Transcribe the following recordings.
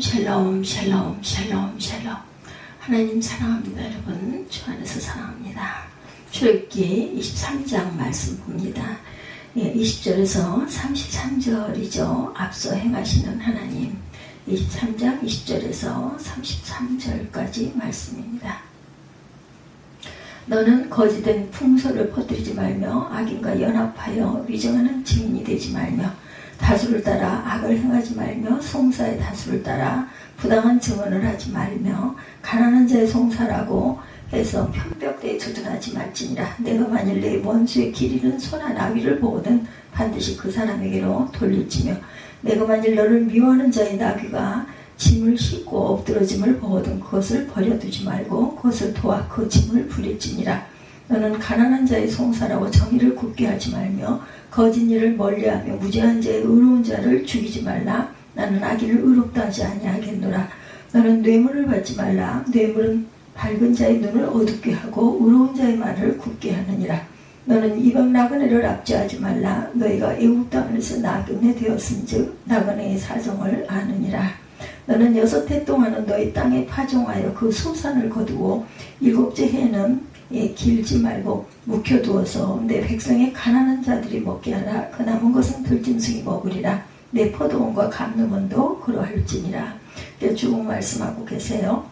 샬롬 샬롬 샬롬 샬롬 샬롬. 하나님 사랑합니다. 여러분 주 안에서 사랑합니다. 출애굽기 23장 말씀 봅니다. 20절에서 33절이죠. 앞서 행하시는 하나님. 23장 20절에서 33절까지 말씀입니다. 너는 거짓된 풍소를 퍼뜨리지 말며 악인과 연합하여 위증하는 증인이 되지 말며 다수를 따라 악을 행하지 말며 송사의 다수를 따라 부당한 증언을 하지 말며 가난한 자의 송사라고 해서 편벽대에 두둔하지 말지니라. 내가 만일 내 원수의 길이는 소나 나귀를 보거든 반드시 그 사람에게로 돌릴지며 내가 만일 너를 미워하는 자의 나귀가 짐을 싣고 엎드러짐을 보거든 그것을 버려두지 말고 그것을 도와 그 짐을 부릴지니라. 너는 가난한 자의 송사라고 정의를 굳게 하지 말며 거짓 일을 멀리하며 무죄한 자의 의로운 자를 죽이지 말라. 나는 악인을 의롭다 하지 아니하겠노라. 너는 뇌물을 받지 말라. 뇌물은 밝은 자의 눈을 어둡게 하고 의로운 자의 말을 굳게 하느니라. 너는 이방 나그네를 압제하지 말라. 너희가 애국 땅에서 나그네 되었은즉 나그네의 사정을 아느니라. 너는 6해 동안은 너희 땅에 파종하여 그 소산을 거두고 7째 해는 길지 말고 묵혀두어서 내 백성의 가난한 자들이 먹게 하라. 그 남은 것은 들짐승이 먹으리라. 내 포도원과 감람원도 그러할지니라. 쭉 말씀하고 계세요.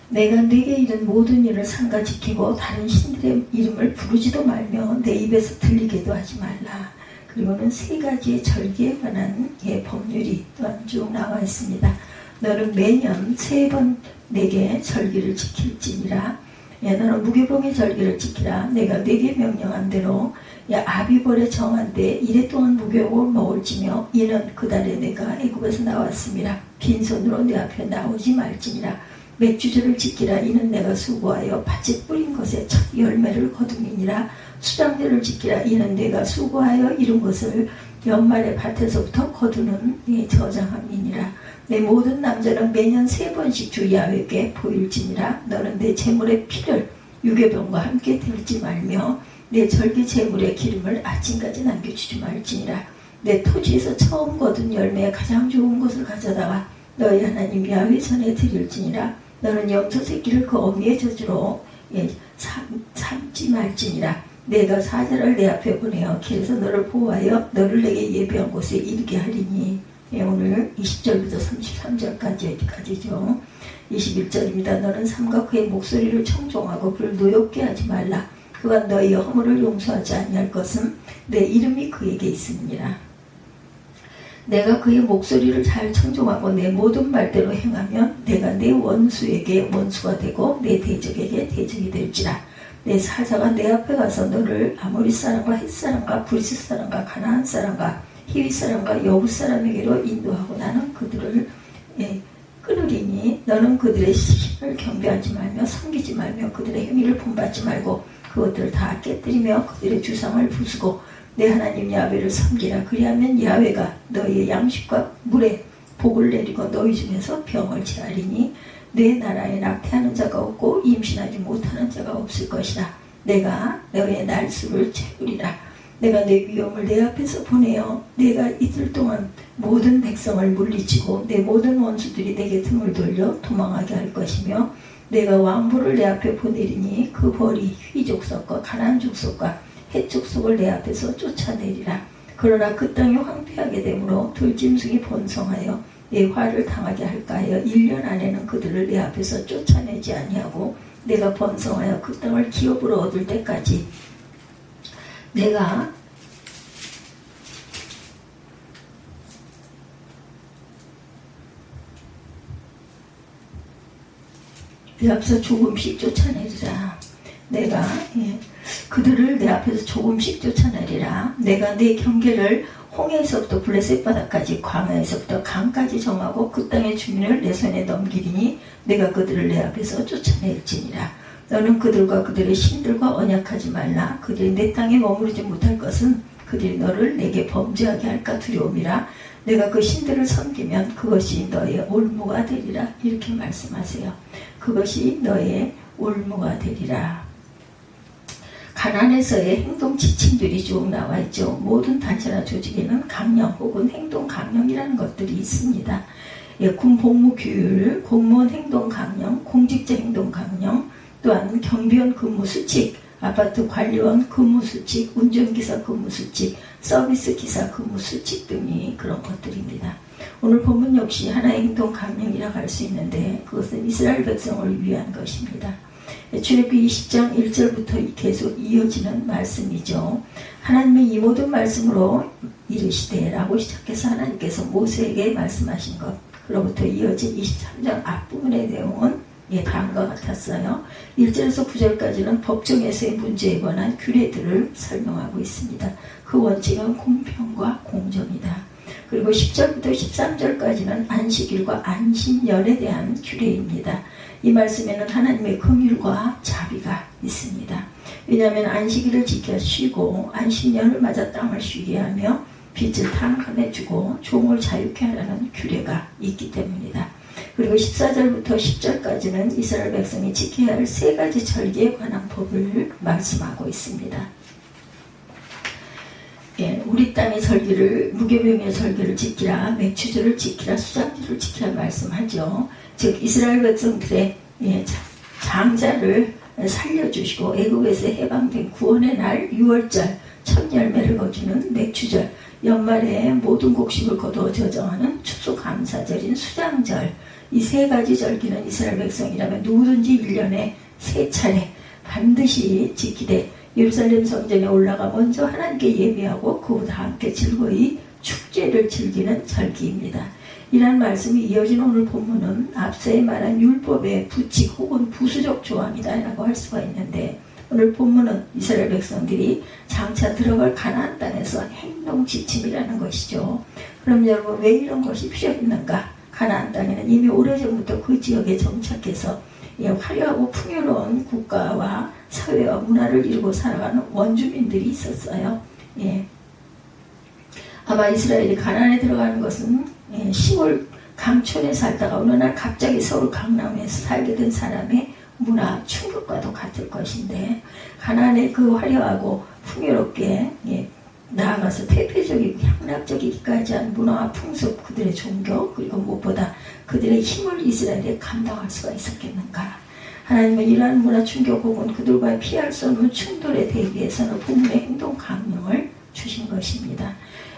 내가 네게 이른 모든 일을 삼가 지키고 다른 신들의 이름을 부르지도 말며 내 입에서 들리게도 하지 말라. 그리고는 3가지의 절기에 관한 법률이 또한 쭉 나와 있습니다. 너는 매년 3번 내게 절기를 지킬지니라. 너는 무교병의 절기를 지키라. 내가 네게 명령한 대로 아비벌에 정한데 1해 동안 무교복을 먹을지며 이는 그 달에 내가 애굽에서 나왔음이라. 빈손으로 내 앞에 나오지 말지니라. 맥주절을 지키라. 이는 내가 수고하여 밭에 뿌린 것에 첫 열매를 거둠이니라. 수장절을 지키라. 이는 내가 수고하여 이룬 것을 연말에 밭에서부터 거두는 저장함이니라. 내 모든 남자는 매년 3번씩 주 야훼께 보일지니라. 너는 내 제물의 피를 유괴병과 함께 들지 말며 내 절기 제물의 기름을 아침까지 남겨주지 말지니라. 내 토지에서 처음 거둔 열매의 가장 좋은 것을 가져다가 너희 하나님 야훼 손에 드릴지니라. 너는 염소 새끼를 그 어미의 저주로 삼지 말지니라. 내가 사자를 내 앞에 보내어 길에서 너를 보호하여 너를 내게 예비한 곳에 이르게 하리니. 오늘 20절부터 33절까지죠. 21절입니다. 너는 삼각후의 목소리를 청종하고 그를 노엽게 하지 말라. 그가 너희의 허물을 용서하지 아니할 것은 내 이름이 그에게 있음이니라. 내가 그의 목소리를 잘 청종하고 내 모든 말대로 행하면 내가 내 원수에게 원수가 되고 내 대적에게 대적이 될지라. 내 사자가 내 앞에 가서 너를 아모리 사람과 헷 사람과 브리스 사람과 가나안 사람과 히위 사람과 여부 사람에게로 인도하고 나는 그들을 끊으리니 너는 그들의 힘을 경배하지 말며 섬기지 말며 그들의 행위를 본받지 말고 그것들을 다 깨뜨리며 그들의 주상을 부수고 내 하나님 야훼를 섬기라. 그리하면 야훼가 너희의 양식과 물에 복을 내리고 너희 중에서 병을 제하리니 내 나라에 낙태하는 자가 없고 임신하지 못하는 자가 없을 것이라. 내가 너의 날수를 채우리라. 내가 내 위엄을 내 앞에서 보내어 내가 이틀 동안 모든 백성을 물리치고 내 모든 원수들이 내게 등을 돌려 도망하게 할 것이며 내가 왕부를 내 앞에 보내리니 그 벌이 휘 족속과 가나안 족속과 헷 족속을 내 앞에서 쫓아내리라. 그러나 그 땅이 황폐하게 되므로 들짐승이 번성하여 내 화를 당하게 할까 하여 1년 안에는 그들을 내 앞에서 쫓아내지 아니하고 내가 번성하여 그 땅을 기업으로 얻을 때까지 내가 내 앞에서 조금씩 쫓아내리라. 내가 그들을 내 앞에서 조금씩 쫓아내리라. 내가 내 경계를 홍해에서부터 블레셋 바다까지 광야에서부터 강까지 정하고 그 땅의 주민을 내 손에 넘기리니 내가 그들을 내 앞에서 쫓아낼지니라. 너는 그들과 그들의 신들과 언약하지 말라. 그들이 내 땅에 머무르지 못할 것은 그들이 너를 내게 범죄하게 할까 두려움이라. 내가 그 신들을 섬기면 그것이 너의 올무가 되리라. 이렇게 말씀하세요. 그것이 너의 올무가 되리라. 가나안에서의 행동 지침들이 쭉 나와 있죠. 모든 단체나 조직에는 강령 혹은 행동 강령이라는 것들이 있습니다. 군 복무 규율, 공무원 행동 강령, 공직자 행동 강령, 또한 경비원 근무 수칙, 아파트 관리원 근무 수칙, 운전기사 근무 수칙, 서비스 기사 근무 수칙 등이 그런 것들입니다. 오늘 본문 역시 하나의 행동 강령이라고 할 수 있는데 그것은 이스라엘 백성을 위한 것입니다. 출애굽기 20장 1절부터 계속 이어지는 말씀이죠. 하나님의 이 모든 말씀으로 이르시되 라고 시작해서 하나님께서 모세에게 말씀하신 것, 그로부터 이어진 23장 앞부분의 내용은 다음과 같았어요. 1절에서 9절까지는 법정에서의 문제에 관한 규례들을 설명하고 있습니다. 그 원칙은 공평과 공정이다. 그리고 10절부터 13절까지는 안식일과 안식년에 대한 규례입니다. 이 말씀에는 하나님의 긍휼과 자비가 있습니다. 왜냐하면 안식일을 지켜 쉬고 안식년을 맞아 땅을 쉬게 하며 빛을 탄감해 주고 종을 자유케 하라는 규례가 있기 때문이다. 그리고 14절부터 10절까지는 이스라엘 백성이 지켜야 할 3가지 절기에 관한 법을 말씀하고 있습니다. 우리 땅의 절기를, 무교병의 절기를 지키라, 맥추절을 지키라, 수장절을 지키라 말씀하죠. 즉 이스라엘 백성들의 장자를 살려주시고 애굽에서 해방된 구원의 날 6월절 첫 열매를 거두는 맥추절, 연말에 모든 곡식을 거두어 저정하는 추수감사절인 수장절, 이 3가지 절기는 이스라엘 백성이라면 누구든지 1년에 3차례 반드시 지키되 예루살렘 성전에 올라가 먼저 하나님께 예배하고 그보다 함께 즐거이 축제를 즐기는 절기입니다. 이란 말씀이 이어진 오늘 본문은 앞서에 말한 율법의 부칙 혹은 부수적 조항이다 라고 할 수가 있는데, 오늘 본문은 이스라엘 백성들이 장차 들어갈 가나안 땅에서 행동 지침이라는 것이죠. 그럼 여러분, 왜 이런 것이 필요했는가? 가나안 땅에는 이미 오래전부터 그 지역에 정착해서 화려하고 풍요로운 국가와 사회와 문화를 이루고 살아가는 원주민들이 있었어요. 아마 이스라엘이 가나안에 들어가는 것은 시골 강촌에 살다가 어느 날 갑자기 서울 강남에서 살게 된 사람의 문화 충격과도 같을 것인데, 가나안의 그 화려하고 풍요롭게 나아가서 대표적이고 향락적이기까지 한 문화와 풍습, 그들의 종교, 그리고 무엇보다 그들의 힘을 이스라엘에 감당할 수가 있었겠는가? 하나님은 이러한 문화 충격 혹은 그들과 피할 수 없는 충돌에 대비해서는 본문의 행동 강령을 주신 것입니다.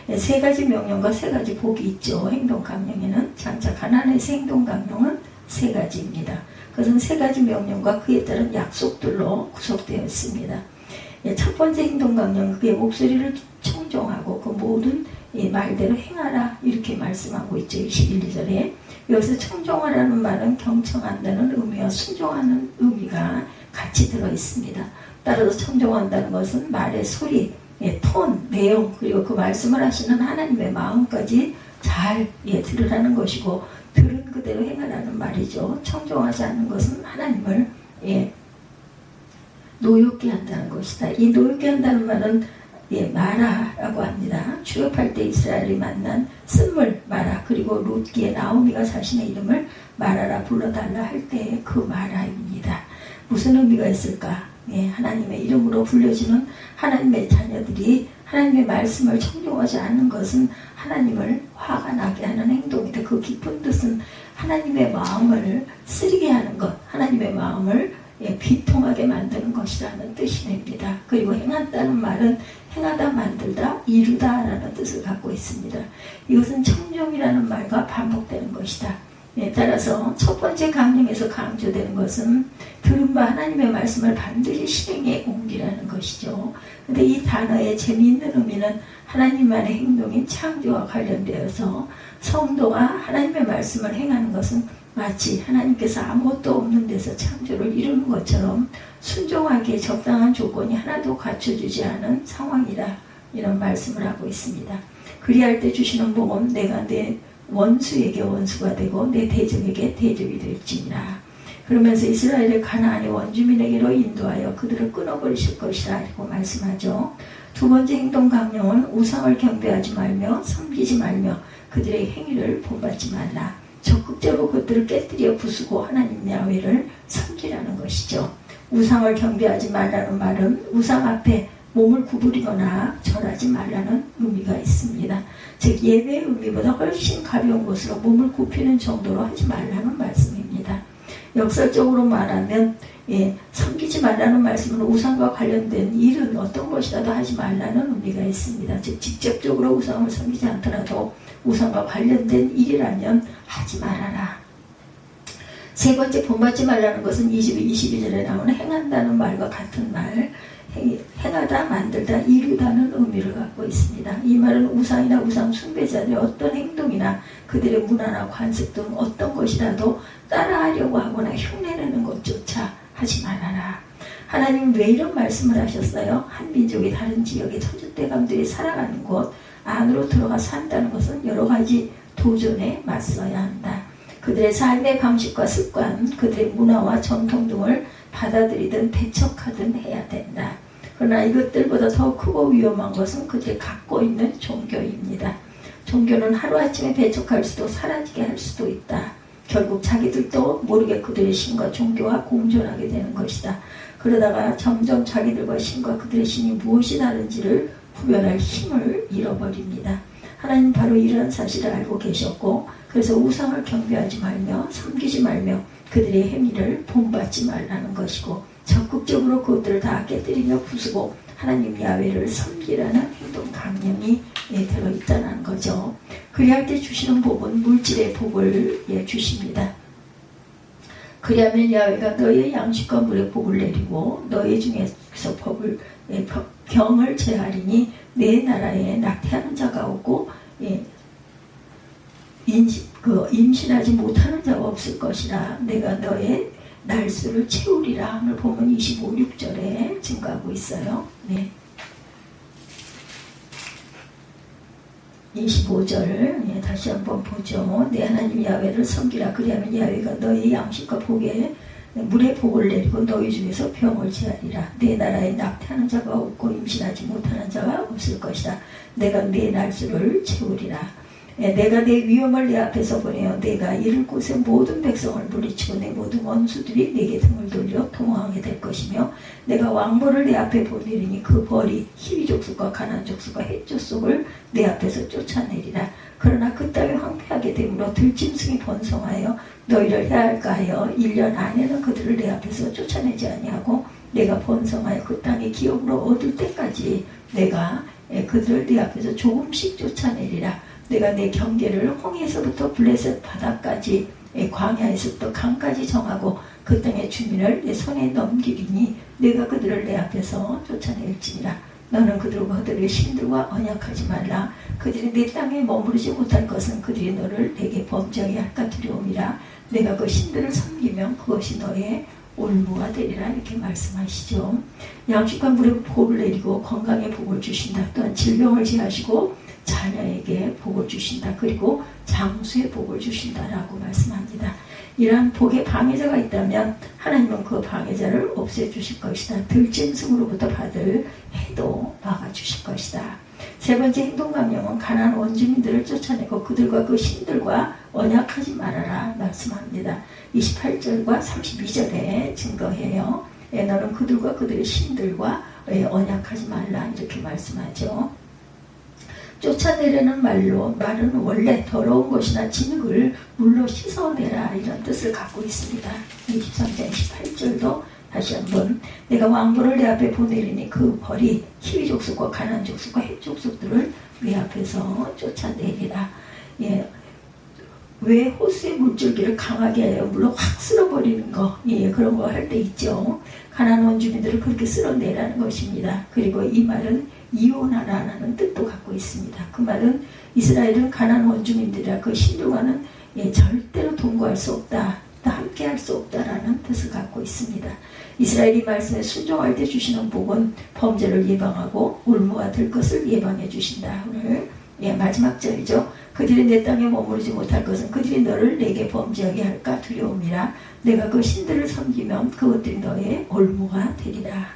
3가지 명령과 3가지 복이 있죠. 행동 강령에는 장차 가나안에서 행동 강령은 3가지입니다. 그것은 3가지 명령과 그에 따른 약속들로 구속되어 있습니다. 첫 번째 행동 강령, 그의 목소리를 청종하고 그 모든 말대로 행하라 이렇게 말씀하고 있죠. 21절에. 여기서 청종하라는 말은 경청한다는 의미와 순종하는 의미가 같이 들어있습니다. 따라서 청종한다는 것은 말의 소리, 톤, 내용, 그리고 그 말씀을 하시는 하나님의 마음까지 잘 들으라는 것이고, 들은 그대로 행하라는 말이죠. 청종하지 않는 것은 하나님을 노엽게 한다는 것이다. 이 노엽게 한다는 말은 마라라고 합니다. 출애굽할 때 이스라엘이 만난 쓴물 마라, 그리고 룻기에 나오미가 자신의 이름을 마라라 불러달라 할 때 그 마라입니다. 무슨 의미가 있을까? 하나님의 이름으로 불려지는 하나님의 자녀들이 하나님의 말씀을 청종하지 않는 것은 하나님을 화가 나게 하는 행동인데, 그 깊은 뜻은 하나님의 마음을 쓰리게 하는 것, 하나님의 마음을 비통하게 만드는 것이라는 뜻이 됩니다. 그리고 행한다는 말은 행하다, 만들다, 이루다 라는 뜻을 갖고 있습니다. 이것은 청종이라는 말과 반복되는 것이다. 따라서 첫 번째 강령에서 강조되는 것은 들은 바 하나님의 말씀을 반드시 실행에 옮기라는 것이죠. 근데 이 단어의 재미있는 의미는 하나님만의 행동인 창조와 관련되어서 성도가 하나님의 말씀을 행하는 것은 마치 하나님께서 아무것도 없는 데서 창조를 이루는 것처럼 순종하기에 적당한 조건이 하나도 갖춰주지 않은 상황이라 이런 말씀을 하고 있습니다. 그리할 때 주시는 복은 내가 내 원수에게 원수가 되고 내 대적에게 대적이 될지니라. 그러면서 이스라엘을 가나안의 원주민에게로 인도하여 그들을 끊어버리실 것이라 라고 말씀하죠. 두 번째 행동 강령은 우상을 경배하지 말며 섬기지 말며 그들의 행위를 본받지 말라. 적극적으로 그들을 깨뜨려 부수고 하나님 야훼를 섬기라는 것이죠. 우상을 경배하지 말라는 말은 우상 앞에 몸을 구부리거나 절하지 말라는 의미가 있습니다. 즉 예배의 의미보다 훨씬 가벼운 것으로 몸을 굽히는 정도로 하지 말라는 말씀입니다. 역설적으로 말하면 섬기지 말라는 말씀은 우상과 관련된 일은 어떤 것이라도 하지 말라는 의미가 있습니다. 즉 직접적으로 우상을 섬기지 않더라도 우상과 관련된 일이라면 하지 말아라. 세 번째, 본받지 말라는 것은 22절에 나오는 행한다는 말과 같은 말, 행하다, 만들다, 이루다는 의미를 갖고 있습니다. 이 말은 우상이나 우상 숭배자들의 어떤 행동이나 그들의 문화나 관습 등 어떤 것이라도 따라하려고 하거나 흉내내는 것조차 하지 말아라. 하나님은 왜 이런 말씀을 하셨어요? 한 민족이 다른 지역의 터줏대감들이 살아가는 곳 안으로 들어가 산다는 것은 여러 가지 도전에 맞서야 한다. 그들의 삶의 방식과 습관, 그들의 문화와 전통 등을 받아들이든 배척하든 해야 된다. 그러나 이것들보다 더 크고 위험한 것은 그들이 갖고 있는 종교입니다. 종교는 하루아침에 배척할 수도 사라지게 할 수도 있다. 결국 자기들도 모르게 그들의 신과 종교와 공존하게 되는 것이다. 그러다가 점점 자기들과 신과 그들의 신이 무엇이 다른지를 구별할 힘을 잃어버립니다. 하나님 바로 이런 사실을 알고 계셨고 그래서 우상을 경배하지 말며 섬기지 말며 그들의 행위를 본받지 말라는 것이고 적극적으로 그것들을 다 깨뜨리며 부수고 하나님 야훼를 섬기라는 행동 강령이 들어있다는 거죠. 그리할 때 주시는 복은 물질의 복을 주십니다. 그리하면 야훼가 너의 양식과 물의 복을 내리고 너희 중에서 병을 제하리니 내 나라에 낙태하는 자가 없고 임신하지 못하는 자가 없을 것이라. 내가 너의 날수를 채우리라. 오늘 보면 25, 6절에 증가하고 있어요. 네. 25절 다시 한번 보죠. 내 하나님 야훼를 섬기라. 그리하면 야훼가 너의 양식과 복에 물의 복을 내리고 너희 중에서 병을 제하리라. 내 나라에 낙태하는 자가 없고 임신하지 못하는 자가 없을 것이다. 내가 내 날수를 채우리라. 내가 내 위엄을 내 앞에서 보내어 내가 이를 곳에 모든 백성을 물리치고 내 모든 원수들이 내게 등을 돌려 도망하게 될 것이며 내가 왕벌을 내 앞에 보내리니 그 벌이 히위 족속과 가나안 족속과 헷 족속을 내 앞에서 쫓아내리라. 그러나 그 땅이 황폐하게 되므로 들짐승이 번성하여 너희를 해할까 하여 1년 안에는 그들을 내 앞에서 쫓아내지 아니하고 내가 번성하여 그 땅의 기업으로 얻을 때까지 내가 그들을 내 앞에서 조금씩 쫓아내리라. 내가 내 경계를 홍해에서부터 블레셋 바다까지 광야에서부터 강까지 정하고 그 땅의 주민을 내 손에 넘기리니 내가 그들을 내 앞에서 쫓아낼지니라. 너는 그들과 그들의 신들과 언약하지 말라. 그들이 내 땅에 머무르지 못할 것은 그들이 너를 내게 범죄하게 할까 두려움이라. 내가 그 신들을 섬기면 그것이 너의 올무가 되리라. 이렇게 말씀하시죠. 양식과 물의 복을 내리고 건강의 복을 주신다. 또한 질병을 제하시고 자녀에게 복을 주신다. 그리고 장수의 복을 주신다라고 말씀합니다. 이러한 복의 방해자가 있다면 하나님은 그 방해자를 없애주실 것이다. 들짐승으로부터 받을 해도 막아주실 것이다. 세 번째 행동강령은 가나안 원주민들을 쫓아내고 그들과 그 신들과 언약하지 말아라 말씀합니다. 28절과 32절에 증거해요. 너는 그들과 그들의 신들과 언약하지 말라 이렇게 말씀하죠. 쫓아내려는 말은 원래 더러운 것이나 진흙을 물로 씻어내라 이런 뜻을 갖고 있습니다. 23장 28절도 다시 한번 내가 왕벌을 내 앞에 보내리니 그 벌이 히위 족속과 가나안 족속과 헷 족속들을 내 앞에서 쫓아내리라. 왜 호수의 물줄기를 강하게 하여 물로 확 쓸어버리는 거 그런 거 할 때 있죠. 가나안 원주민들을 그렇게 쓸어내라는 것입니다. 그리고 이 말은 이혼하라는 뜻도 갖고 있습니다. 그 말은 이스라엘은 가나안 원주민들이라 그 신들과는 절대로 동거할 수 없다, 함께 할 수 없다라는 뜻을 갖고 있습니다. 이스라엘이 말씀에 순종할 때 주시는 복은 범죄를 예방하고 올무가 될 것을 예방해 주신다. 오늘 마지막 절이죠. 그들이 내 땅에 머무르지 못할 것은 그들이 너를 내게 범죄하게 할까 두려움이라. 내가 그 신들을 섬기면 그것들이 너의 올무가 되리라.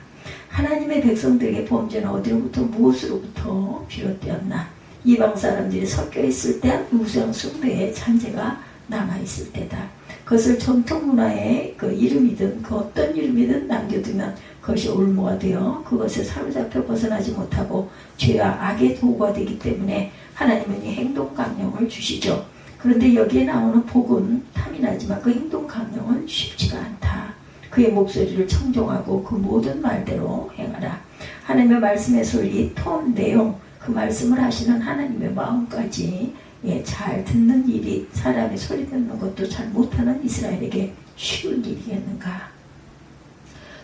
하나님의 백성들에게 범죄는 어디로부터 무엇으로부터 비롯되었나? 이방 사람들이 섞여 있을 때 우상 숭배의 잔재가 남아 있을 때다. 그것을 전통 문화의 그 이름이든 그 어떤 이름이든 남겨두면 그것이 올무가 되어 그것에 사로잡혀 벗어나지 못하고 죄와 악의 도구가 되기 때문에 하나님은 이 행동 강령을 주시죠. 그런데 여기에 나오는 복은 탐이 나지만 그 행동 강령은 쉽지가 않다. 그의 목소리를 청종하고 그 모든 말대로 행하라. 하나님의 말씀의 소리, 톤, 내용, 그 말씀을 하시는 하나님의 마음까지 잘 듣는 일이 사람의 소리 듣는 것도 잘 못하는 이스라엘에게 쉬운 일이겠는가.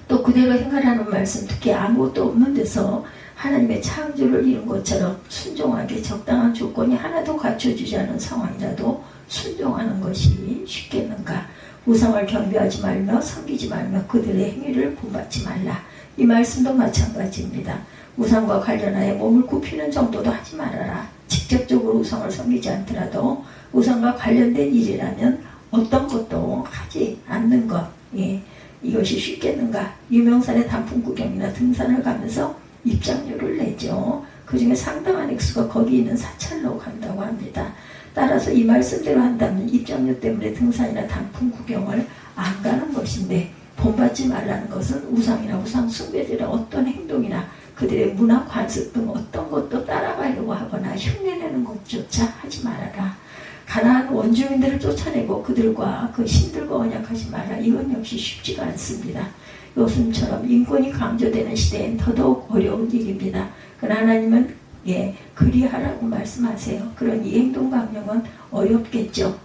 또 그대로 행하라는 말씀, 특히 아무것도 없는 데서 하나님의 창조를 이룬 것처럼 순종하게 적당한 조건이 하나도 갖춰주지 않은 상황이라도 순종하는 것이 쉽겠는가. 우상을 경배하지 말며 섬기지 말며 그들의 행위를 본받지 말라. 이 말씀도 마찬가지입니다. 우상과 관련하여 몸을 굽히는 정도도 하지 말아라. 직접적으로 우상을 섬기지 않더라도 우상과 관련된 일이라면 어떤 것도 하지 않는 것. 이것이 쉽겠는가. 유명산의 단풍 구경이나 등산을 가면서 입장료를 내죠. 그 중에 상당한 액수가 거기 있는 사찰로 간다고 합니다. 따라서 이 말씀대로 한다면 입장료 때문에 등산이나 단풍 구경을 안 가는 것인데, 본받지 말라는 것은 우상이나 우상 숭배들의 어떤 행동이나 그들의 문화 관습 등 어떤 것도 따라가려고 하거나 흉내내는 것조차 하지 말아라. 가나안 원주민들을 쫓아내고 그들과 그 신들과 언약하지 마라. 이건 역시 쉽지가 않습니다. 요즘처럼 인권이 강조되는 시대엔 더더욱 어려운 일입니다. 그러나 하나님은 그리하라고 말씀하세요. 그런 이 행동 강령은 어렵겠죠.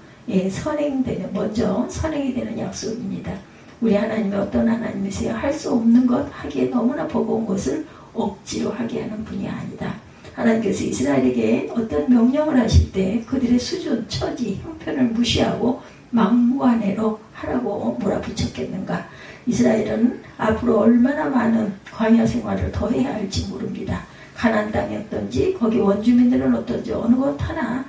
먼저 선행이 되는 약속입니다. 우리 하나님이 어떤 하나님이세요? 할 수 없는 것, 하기에 너무나 버거운 것을 억지로 하게 하는 분이 아니다. 하나님께서 이스라엘에게 어떤 명령을 하실 때 그들의 수준, 처지, 형편을 무시하고 막무가내로 하라고 몰아붙였겠는가. 이스라엘은 앞으로 얼마나 많은 광야 생활을 더 해야 할지 모릅니다. 가나안 땅이 어떤지, 거기 원주민들은 어떤지 어느 것 하나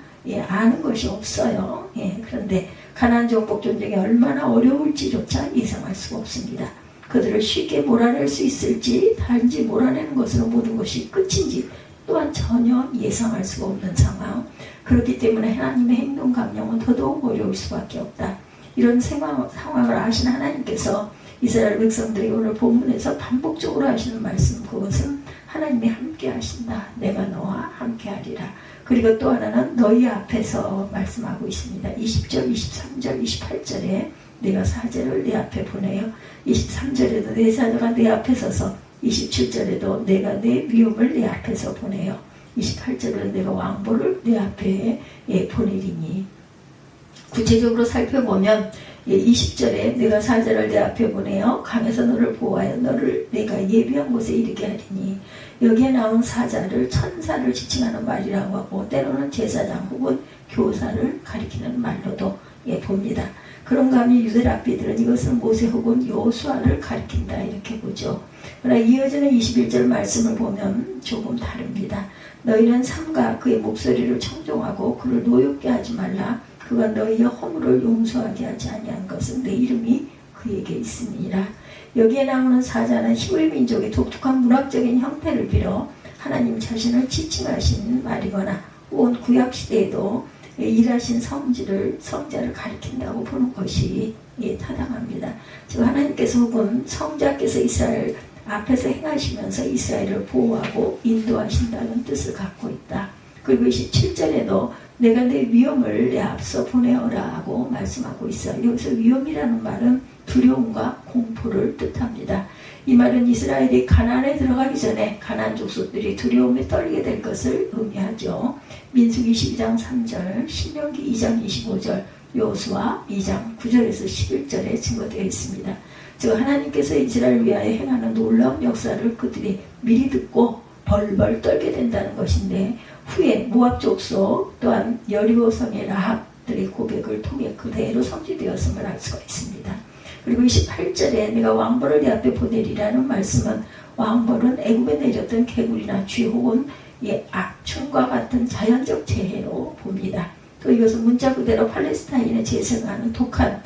아는 것이 없어요. 그런데 가나안 정복 전쟁이 얼마나 어려울지조차 예상할 수가 없습니다. 그들을 쉽게 몰아낼 수 있을지, 단지 몰아내는 것으로 모든 것이 끝인지 또한 전혀 예상할 수가 없는 상황. 그렇기 때문에 하나님의 행동 강령은 더더욱 어려울 수밖에 없다. 이런 상황을 아신 하나님께서 이스라엘 백성들이 오늘 본문에서 반복적으로 하시는 말씀, 그것은 하나님이 함께 하신다. 내가 너와 함께 하리라. 그리고 또 하나는 너희 앞에서 말씀하고 있습니다. 20절, 23절, 28절에 내가 사제를 내 앞에 보내요. 23절에도 내 사제가 내 앞에 서서, 27절에도 내가 내 위엄을 내 앞에서 보내요. 28절에도 내가 왕보를 내 앞에 보내리니. 구체적으로 살펴보면 20절에 내가 사제를 내 앞에 보내어 강에서 너를 보호하여 너를 내가 예비한 곳에 이르게 하리니, 여기에 나온 사자를 천사를 지칭하는 말이라고 하고 때로는 제사장 혹은 교사를 가리키는 말로도 봅니다. 그런가 하면 유대 랍비들은 이것을 모세 혹은 여호수아를 가리킨다 이렇게 보죠. 그러나 이어지는 21절 말씀을 보면 조금 다릅니다. 너희는 삼가 그의 목소리를 청종하고 그를 노엽게 하지 말라. 그가 너희의 허물을 용서하게 하지 아니한 것은 내 이름이 그에게 있음이라. 여기에 나오는 사자는 히브리 민족의 독특한 문학적인 형태를 빌어 하나님 자신을 지칭하신 말이거나 온 구약시대에도 일하신 성자를 가리킨다고 보는 것이 타당합니다. 즉 하나님께서 혹은 성자께서 이스라엘 앞에서 행하시면서 이스라엘을 보호하고 인도하신다는 뜻을 갖고 있다. 그리고 27절에도 내가 내 위엄을 내 앞서 보내어라 하고 말씀하고 있어요. 여기서 위엄이라는 말은 두려움과 공포를 뜻합니다. 이 말은 이스라엘이 가나안에 들어가기 전에 가나안 족속들이 두려움에 떨게 될 것을 의미하죠. 민수기 12장 3절, 신명기 2장 25절, 여호수아 2장 9절에서 11절에 증거되어 있습니다. 즉 하나님께서 이스라엘을 위하여 행하는 놀라운 역사를 그들이 미리 듣고 벌벌 떨게 된다는 것인데, 후에 모압 족속 또한 여리고성의 라합들의 고백을 통해 그대로 성취되었음을 알 수가 있습니다. 그리고 28절에 내가 왕벌을 내 앞에 보내리라는 말씀은 왕벌은 애굽에 내렸던 개구리나 쥐 혹은 악충과 같은 자연적 재해로 봅니다. 또 이것은 문자 그대로 팔레스타인에 재생하는 독한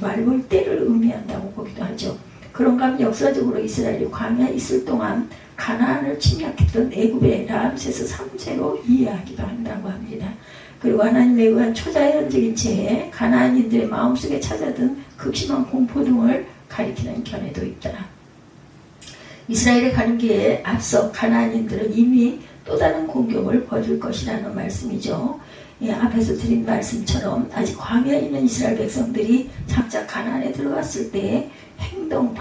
말벌떼를 의미한다고 보기도 하죠. 그런가 하면 역사적으로 이스라엘이 광야에 있을 동안 가나안을 침략했던 애굽의 람세스 3세로 이해하기도 한다고 합니다. 그리고 하나님에 의한 초자연적인 재해, 가나안인들의 마음속에 찾아든 극심한 공포 등을 가리키는 견해도 있다. 이스라엘에 가는 길에 앞서 가나안인들은 이미 또 다른 공격을 벌일 것이라는 말씀이죠. 앞에서 드린 말씀처럼 아직 광야에 있는 이스라엘 백성들이 장차 가나안에 들어갔을 때 행동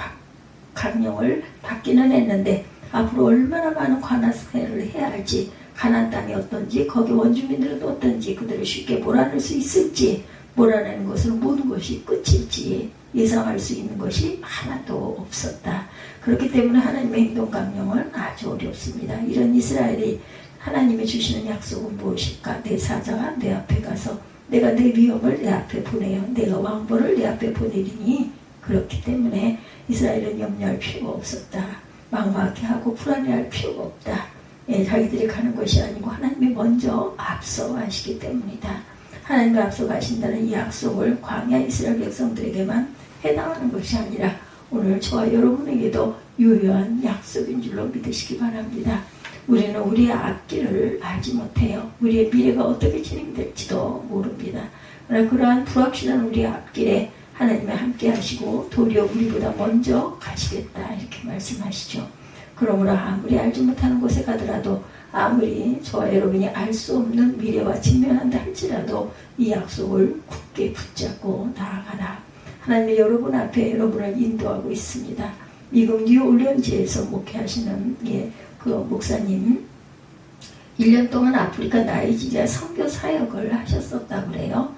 강령을 받기는 했는데 앞으로 얼마나 많은 관할을 해야 할지, 가나안 땅이 어떤지, 거기 원주민들은 어떤지, 그들을 쉽게 몰아낼 수 있을지, 몰아내는 것으로 모든 것이 끝일지 예상할 수 있는 것이 하나도 없었다. 그렇기 때문에 하나님의 행동 강령은 아주 어렵습니다. 이런 이스라엘이 하나님이 주시는 약속은 무엇일까? 내 사자가 내 앞에 가서 내가 내 위험을 내 앞에 보내요. 내가 왕벌을 내 앞에 보내리니, 그렇기 때문에 이스라엘은 염려할 필요가 없었다. 막막해 하고 불안해할 필요가 없다. 자기들이 가는 것이 아니고 하나님이 먼저 앞서 가시기 때문이다. 하나님이 앞서 가신다는 이 약속을 광야 이스라엘 백성들에게만 해당하는 것이 아니라 오늘 저와 여러분에게도 유효한 약속인 줄로 믿으시기 바랍니다. 우리는 우리의 앞길을 알지 못해요. 우리의 미래가 어떻게 진행될지도 모릅니다. 그러나 그러한 불확실한 우리의 앞길에 하나님이 함께 하시고 도리어 우리보다 먼저 가시겠다, 이렇게 말씀하시죠. 그러므로 아무리 알지 못하는 곳에 가더라도, 아무리 저와 여러분이 알 수 없는 미래와 직면한다 할지라도 이 약속을 굳게 붙잡고 나아가라. 하나님이 여러분 앞에 여러분을 인도하고 있습니다. 미국 뉴올리언즈에서 목회하시는 그 목사님, 1년 동안 아프리카 나이지리아 선교 사역을 하셨었다고 그래요.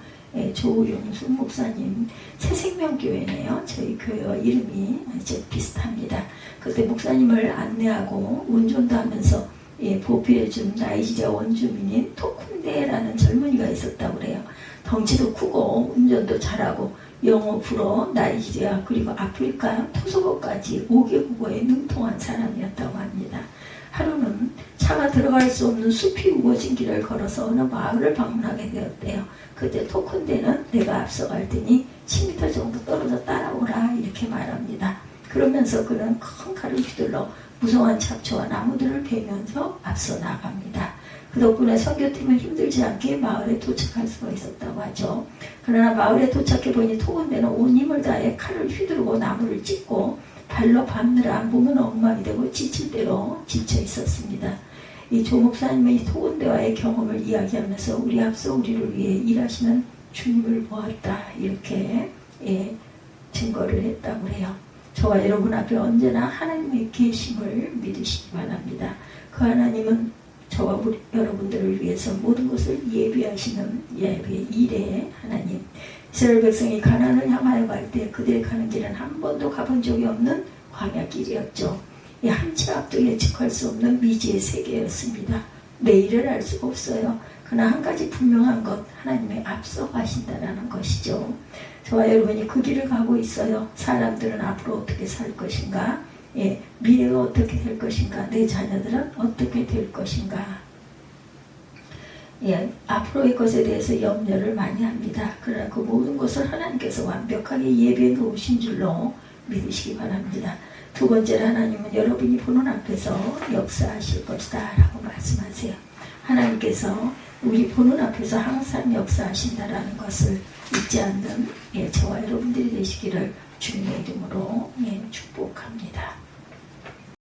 조용수 목사님, 새생명교회네요. 저희 교회와 이름이 이제 비슷합니다. 그때 목사님을 안내하고 운전도 하면서 보필해준 나이지리아 원주민인 토쿤데라는 젊은이가 있었다고 그래요. 덩치도 크고 운전도 잘하고 영어, 불어, 나이지리아 그리고 아프리카 토속어까지 5개국어에 능통한 사람이었다고 합니다. 하루는 차가 들어갈 수 없는 숲이 우거진 길을 걸어서 어느 마을을 방문하게 되었대요. 그때 토큰데는 내가 앞서갈 테니 10m 정도 떨어져 따라오라, 이렇게 말합니다. 그러면서 그는 큰 칼을 휘둘러 무성한 잡초와 나무들을 베면서 앞서 나갑니다. 그 덕분에 선교팀은 힘들지 않게 마을에 도착할 수가 있었다고 하죠. 그러나 마을에 도착해보니 토건대는 온 힘을 다해 칼을 휘두르고 나무를 찢고 발로 밟느라 몸은 엉망이 되고 지칠 대로 지쳐 있었습니다. 이 조 목사님의 이 토건대와의 경험을 이야기하면서 우리 앞서 우리를 위해 일하시는 주님을 보았다, 이렇게 증거를 했다고 해요. 저와 여러분 앞에 언제나 하나님의 계심을 믿으시기 바랍니다. 그 하나님은 저와 우리 여러분들을 위해서 모든 것을 예비하시는 예비 일의 하나님. 이스라엘 백성이 가나안을 향하여 갈 때 그들이 가는 길은 한 번도 가본 적이 없는 광야길이었죠. 이 한 치 앞도 예측할 수 없는 미지의 세계였습니다. 내일을 알 수가 없어요. 그러나 한 가지 분명한 것, 하나님이 앞서 가신다는 것이죠. 저와 여러분이 그 길을 가고 있어요. 사람들은 앞으로 어떻게 살 것인가? 미래가 어떻게 될 것인가? 내 자녀들은 어떻게 될 것인가? 앞으로의 것에 대해서 염려를 많이 합니다. 그러나 그 모든 것을 하나님께서 완벽하게 예비해 놓으신 줄로 믿으시기 바랍니다. 두 번째로 하나님은 여러분이 보는 앞에서 역사하실 것이다 라고 말씀하세요. 하나님께서 우리 보는 앞에서 항상 역사하신다라는 것을 잊지 않는 저와 여러분들이 되시기를 주님의 이름으로 축복합니다.